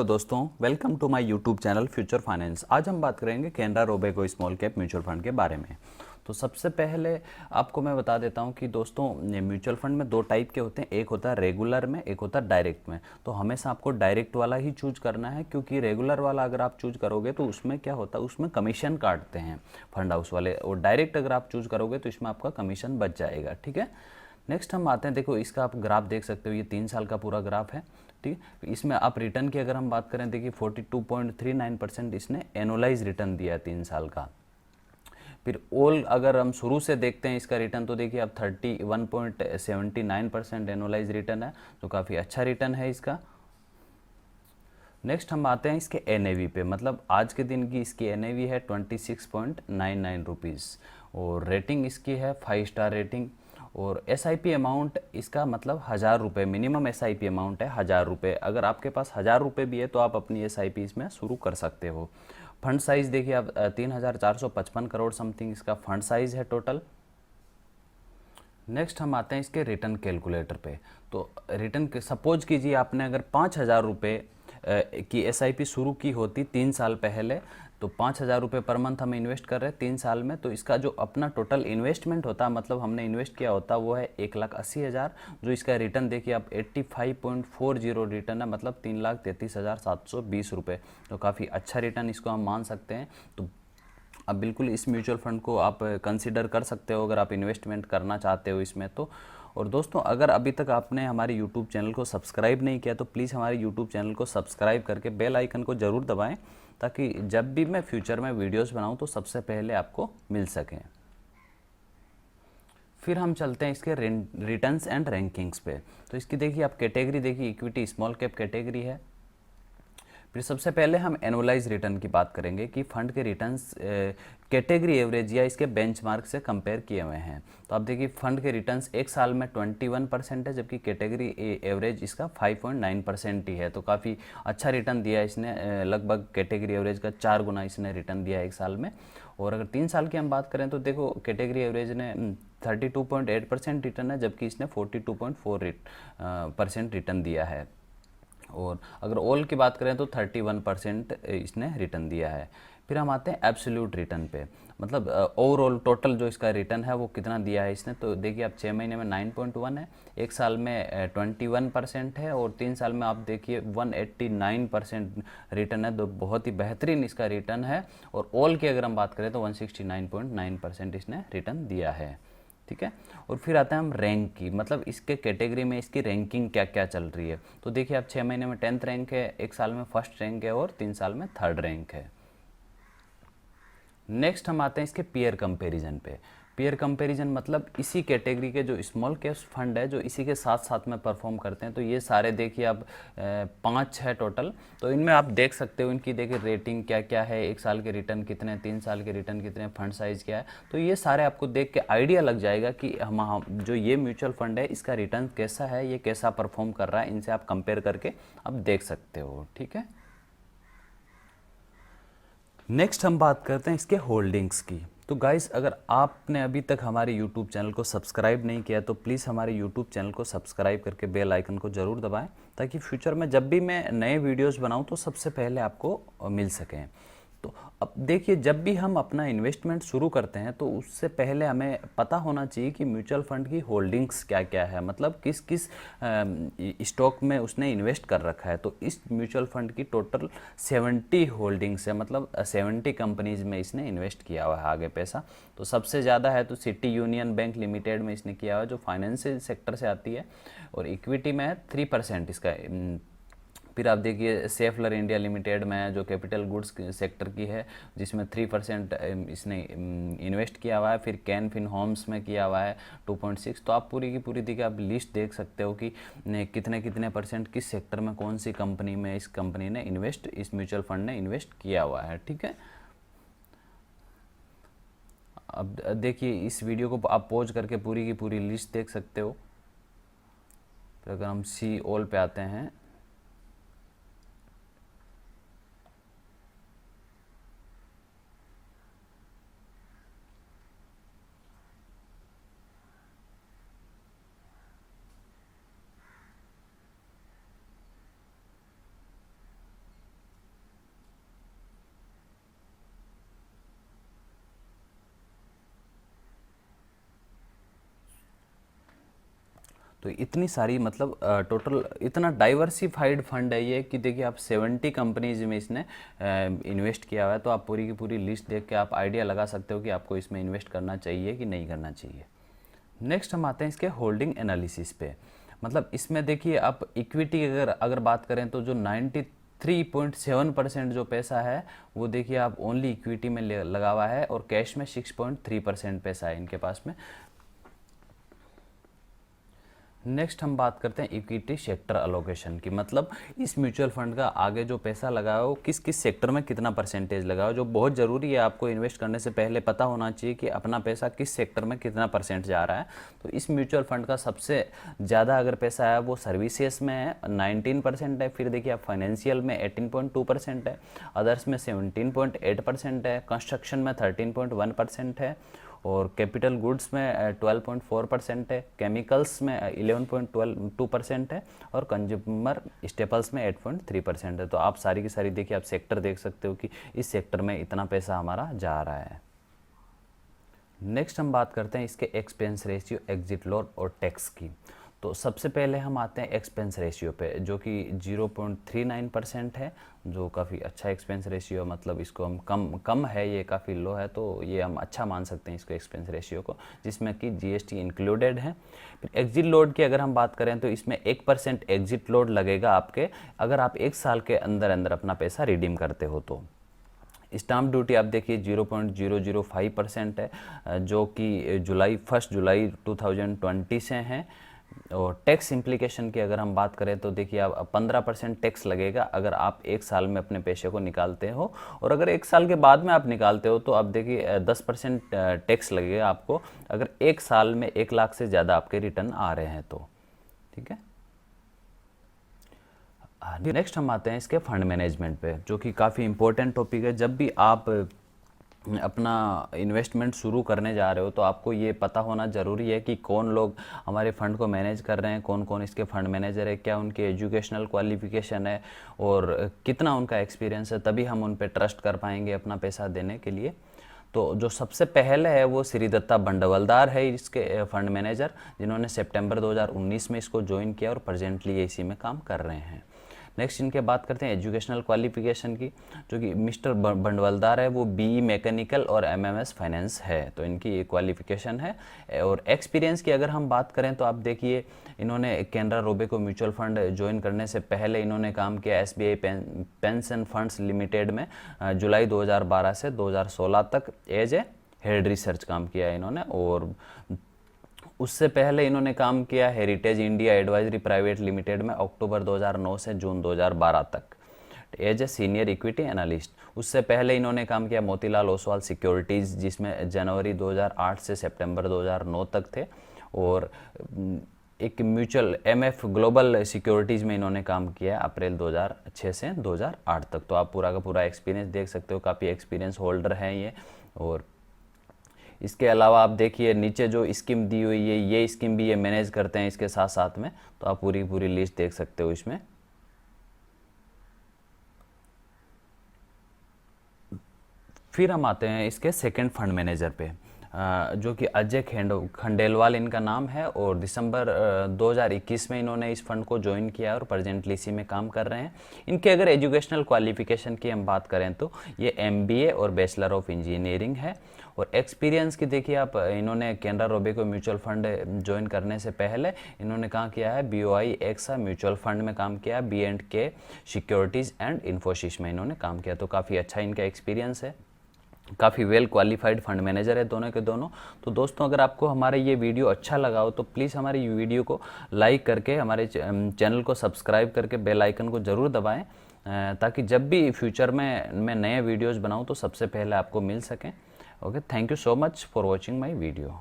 Hello दोस्तों, welcome to my YouTube channel Future Finance. आज हम बात करेंगे Canara Robeco small cap mutual fund के बारे में। तो सबसे पहले आपको मैं बता देता हूं कि दोस्तों म्यूचुअल फंड में दो टाइप के होते हैं, एक होता है रेगुलर में, एक होता है डायरेक्ट में। तो हमेशा आपको डायरेक्ट वाला ही चूज करना है, क्योंकि रेगुलर वाला अगर आप चूज करोगे तो उसमें क्या होता है, उसमें कमीशन काटते हैं फंड हाउस वाले, और डायरेक्ट अगर आप चूज करोगे तो इसमें आपका कमीशन बच जाएगा। ठीक है, नेक्स्ट हम आते हैं, देखो इसका आप ग्राफ देख सकते हो, ये 3 साल का पूरा ग्राफ है। ठीक है, इसमें आप रिटर्न की अगर हम बात करें, देखिए 42.39% इसने एनुअलाइज रिटर्न दिया है 3 साल का। फिर ओल अगर हम शुरू से देखते हैं इसका रिटर्न, तो देखिए अब 31.79% एनुअलाइज रिटर्न है, जो काफ़ी अच्छा रिटर्न है इसका। नेक्स्ट हम आते हैं इसके एनएवी पे, मतलब आज के दिन की इसकी एनएवी है 26.99 रुपीज़, और रेटिंग इसकी है 5 स्टार रेटिंग। और एसआईपी अमाउंट इसका मतलब 1000 रुपये, मिनिमम एसआईपी अमाउंट है 1000 रुपये। अगर आपके पास 1000 रुपये भी है तो आप अपनी एसआईपी इसमें शुरू कर सकते हो। फंड साइज देखिए आप 3455 करोड़ समथिंग इसका फंड साइज है टोटल। नेक्स्ट हम आते हैं इसके रिटर्न कैलकुलेटर पे। तो रिटर्न सपोज कीजिए आपने अगर 5000 रुपये की एसआईपी शुरू की होती 3 साल पहले, तो 5000 रुपये पर मंथ हम इन्वेस्ट कर रहे हैं 3 साल में, तो इसका जो अपना टोटल इन्वेस्टमेंट होता, मतलब हमने इन्वेस्ट किया होता, वो है 1,80,000। जो इसका रिटर्न देखिए आप 85.40 रिटर्न है, मतलब 3,33,720 रुपये। तो काफ़ी अच्छा रिटर्न इसको हम मान सकते हैं। तो अब बिल्कुल इस म्यूचुअल फंड को आप कंसिडर कर सकते हो अगर आप इन्वेस्टमेंट करना चाहते हो इसमें तो। और दोस्तों, अगर अभी तक आपने हमारे यूट्यूब चैनल को सब्सक्राइब नहीं किया तो प्लीज़ हमारे यूट्यूब चैनल को सब्सक्राइब करके बेल आइकन को ज़रूर दबाएं, ताकि जब भी मैं फ्यूचर में वीडियोस बनाऊं तो सबसे पहले आपको मिल सकें। फिर हम चलते हैं इसके रिटर्न्स एंड रैंकिंग्स पे। तो इसकी देखिए आप कैटेगरी देखिए, इक्विटी स्मॉल कैप कैटेगरी है। फिर सबसे पहले हम एनुअलाइज रिटर्न की बात करेंगे कि फंड के रिटर्न्स कैटेगरी एवरेज या इसके बेंचमार्क से कंपेयर किए हुए हैं। तो आप देखिए फंड के रिटर्न्स एक साल में 21% है, जबकि कैटेगरी एवरेज इसका 5.9% ही है। तो काफ़ी अच्छा रिटर्न दिया है इसने, लगभग कैटेगरी एवरेज का 4 गुना इसने रिटर्न दिया है एक साल में। और अगर 3 साल की हम बात करें तो देखो कैटेगरी एवरेज ने 32.8% रिटर्न है, जबकि इसने 42.4% रिटर्न दिया है। और अगर ऑल की बात करें तो 31% इसने रिटर्न दिया है। फिर हम आते हैं एब्सोल्यूट रिटर्न पे, मतलब ओवरऑल टोटल जो इसका रिटर्न है वो कितना दिया है इसने। तो देखिए आप 6 महीने में 9.1 है, एक साल में 21% है, और 3 साल में आप देखिए 189% रिटर्न है। तो बहुत ही बेहतरीन इसका रिटर्न है। और ऑल की अगर हम बात करें तो 169.9% इसने रिटर्न दिया है। ठीक है, और फिर आता है हम रैंक की, मतलब इसके कैटेगरी में इसकी रैंकिंग क्या क्या चल रही है। तो देखिए आप 6 महीने में 10th रैंक है, एक साल में फर्स्ट रैंक है, और 3 साल में थर्ड रैंक है। नेक्स्ट हम आते हैं इसके पीयर कंपैरिजन पे। पीयर कंपैरिजन मतलब इसी कैटेगरी के जो स्मॉल कैप्स फंड है जो इसी के साथ साथ में परफॉर्म करते हैं। तो ये सारे देखिए अब 5 है टोटल। तो इनमें आप देख सकते हो इनकी देखिए रेटिंग क्या क्या है, एक साल के रिटर्न कितने, 3 साल के रिटर्न कितने, फंड साइज क्या है। तो ये सारे आपको देख के आइडिया लग जाएगा कि हम जो ये म्यूचुअल फंड है इसका रिटर्न कैसा है, ये कैसा परफॉर्म कर रहा है, इनसे आप कंपेयर करके आप देख सकते हो। ठीक है, नेक्स्ट हम बात करते हैं इसके होल्डिंग्स की। तो गाइस, अगर आपने अभी तक हमारे यूट्यूब चैनल को सब्सक्राइब नहीं किया तो प्लीज़ हमारे यूट्यूब चैनल को सब्सक्राइब करके बेल आइकन को ज़रूर दबाएं, ताकि फ्यूचर में जब भी मैं नए वीडियोस बनाऊं तो सबसे पहले आपको मिल सकें। तो अब देखिए, जब भी हम अपना इन्वेस्टमेंट शुरू करते हैं तो उससे पहले हमें पता होना चाहिए कि म्यूचुअल फंड की होल्डिंग्स क्या क्या है, मतलब किस किस स्टॉक में उसने इन्वेस्ट कर रखा है। तो इस म्यूचुअल फंड की टोटल 70 होल्डिंग्स है, मतलब 70 कंपनीज में इसने इन्वेस्ट किया हुआ है आगे पैसा। तो सबसे ज़्यादा है तो सिटी यूनियन बैंक लिमिटेड में इसने किया हुआ है, जो फाइनेंशियल सेक्टर से आती है, और इक्विटी में है 3% इसका। फिर आप देखिए सेफलर इंडिया लिमिटेड में जो कैपिटल गुड्स सेक्टर की है, जिसमें 3% इसने इन्वेस्ट किया हुआ है। फिर कैन फिन होम्स में किया हुआ है 2.6। तो आप पूरी की पूरी देखिए आप लिस्ट देख सकते हो कि कितने कितने परसेंट किस सेक्टर में कौन सी कंपनी में इस कंपनी ने इन्वेस्ट, इस म्यूचुअल फंड ने इन्वेस्ट किया हुआ है। ठीक है, अब देखिए इस वीडियो को आप पॉज करके पूरी की पूरी लिस्ट देख सकते हो। फिर अगर हम सी ऑल पे आते हैं, तो इतनी सारी मतलब टोटल इतना डाइवर्सिफाइड फंड है ये कि देखिए आप 70 कंपनीज में इसने इन्वेस्ट किया हुआ है। तो आप पूरी की पूरी लिस्ट देख के आप आइडिया लगा सकते हो कि आपको इसमें इन्वेस्ट करना चाहिए कि नहीं करना चाहिए। नेक्स्ट हम आते हैं इसके होल्डिंग एनालिसिस पे। मतलब इसमें देखिए आप इक्विटी अगर बात करें तो जो 93.7% जो पैसा है वो देखिए आप ओनली इक्विटी में लगा हुआ है, और कैश में 6.3% पैसा है इनके पास में। नेक्स्ट हम बात करते हैं इक्विटी सेक्टर अलोकेशन की। मतलब इस म्यूचुअल फंड का आगे जो पैसा लगा हो किस किस सेक्टर में कितना परसेंटेज लगा हो, जो बहुत ज़रूरी है आपको इन्वेस्ट करने से पहले पता होना चाहिए कि अपना पैसा किस सेक्टर में कितना परसेंट जा रहा है। तो इस म्यूचुअल फंड का सबसे ज़्यादा अगर पैसा है वो सर्विसेज में है 19% है, फिर देखिए आप फाइनेंशियल में 18.2% है, अदर्स में 17.8% है, कंस्ट्रक्शन में 13.1% है, और कैपिटल गुड्स में 12.4% है, केमिकल्स में 11.2% है, और कंज्यूमर स्टेपल्स में 8.3% है। तो आप सारी की सारी देखिए आप सेक्टर देख सकते हो कि इस सेक्टर में इतना पैसा हमारा जा रहा है। नेक्स्ट हम बात करते हैं इसके एक्सपेंस रेशियो, एग्जिट लोड और टैक्स की। तो सबसे पहले हम आते हैं एक्सपेंस रेशियो पे, जो कि 0.39% है, जो काफ़ी अच्छा एक्सपेंस रेशियो, मतलब इसको हम कम है, ये काफ़ी लो है, तो ये हम अच्छा मान सकते हैं इसको एक्सपेंस रेशियो को, जिसमें कि जीएसटी इंक्लूडेड है। फिर एग्जिट लोड की अगर हम बात करें तो इसमें 1% एग्जिट लोड लगेगा आपके, अगर आप 1 साल के अंदर अंदर अपना पैसा रिडीम करते हो तो। स्टाम्प ड्यूटी आप देखिए 0.005% है, जो कि 1 जुलाई 2020 से हैं। और टैक्स इम्प्लीकेशन की अगर हम बात करें तो देखिए आप 15% टैक्स लगेगा अगर आप 1 साल में अपने पैसे को निकालते हो, और अगर 1 साल के बाद में आप निकालते हो तो आप देखिए 10% टैक्स लगेगा आपको, अगर 1 साल में 1 लाख से ज़्यादा आपके रिटर्न आ रहे हैं तो। ठीक है। नेक्स्ट हम आते हैं इसके फंड मैनेजमेंट पे, जो कि काफ़ी इंपॉर्टेंट टॉपिक है। जब भी आप अपना इन्वेस्टमेंट शुरू करने जा रहे हो तो आपको ये पता होना ज़रूरी है कि कौन लोग हमारे फ़ंड को मैनेज कर रहे हैं, कौन कौन इसके फ़ंड मैनेजर है, क्या उनके एजुकेशनल क्वालिफिकेशन है और कितना उनका एक्सपीरियंस है, तभी हम उन पे ट्रस्ट कर पाएंगे अपना पैसा देने के लिए। तो जो सबसे पहले है वो श्री दत्ता बंडवलदार है इसके फंड मैनेजर, जिन्होंने सितंबर 2019 में इसको ज्वाइन किया और प्रेजेंटली ये इसी में काम कर रहे हैं। नेक्स्ट इनके बात करते हैं एजुकेशनल क्वालिफिकेशन की, जो कि मिस्टर बंडवलदार है वो बीई मैकेनिकल और एमएमएस फाइनेंस है, तो इनकी ये क्वालिफिकेशन है। और एक्सपीरियंस की अगर हम बात करें तो आप देखिए इन्होंने Canara Robeco mutual fund join करने से पहले इन्होंने काम किया एसबीआई पेंशन फंड्स लिमिटेड में जुलाई 2012 से 2016 तक एज ए हेड रिसर्च काम किया है इन्होंने, और उससे पहले इन्होंने काम किया Heritage India Advisory Private Limited में अक्टूबर 2009 से जून 2012 तक as a senior equity analyst. उससे पहले इन्होंने काम किया मोतीलाल ओसवाल सिक्योरिटीज़, जिसमें जनवरी 2008 से सितंबर 2009 तक थे, और एक म्यूचुअल एमएफ ग्लोबल सिक्योरिटीज़ में इन्होंने काम किया है अप्रैल 2006 से 2008 तक। तो आप पूरा का पूरा एक्सपीरियंस देख सकते हो, काफ़ी एक्सपीरियंस होल्डर हैं ये। और इसके अलावा आप देखिए नीचे जो स्कीम दी हुई है, ये स्कीम भी ये मैनेज करते हैं इसके साथ साथ में, तो आप पूरी पूरी लिस्ट देख सकते हो इसमें। फिर हम आते हैं इसके सेकंड फंड मैनेजर पे, जो कि अजय खंडेलवाल इनका नाम है, और दिसंबर 2021 में इन्होंने इस फंड को ज्वाइन किया और प्रेजेंटली इसी में काम कर रहे हैं। इनके अगर एजुकेशनल क्वालिफिकेशन की हम बात करें तो ये एमबीए और बैचलर ऑफ इंजीनियरिंग है। और एक्सपीरियंस की देखिए आप, इन्होंने Canara Robeco mutual fund join करने से पहले इन्होंने कहाँ किया है, बीओआई एक्सा म्यूचुअल फंड में काम किया, B&K सिक्योरिटीज़ एंड इन्फोसिस में इन्होंने काम किया। तो काफ़ी अच्छा इनका एक्सपीरियंस है, काफ़ी वेल क्वालिफाइड फंड मैनेजर है दोनों के दोनों। तो दोस्तों अगर आपको हमारा ये वीडियो अच्छा लगा हो तो प्लीज़ हमारी वीडियो को लाइक करके हमारे चैनल को सब्सक्राइब करके बेल आइकन को ज़रूर दबाएं, ताकि जब भी फ्यूचर में मैं नए वीडियोज़ बनाऊँ तो सबसे पहले आपको मिल सकें। Okay, thank you so much for watching my video.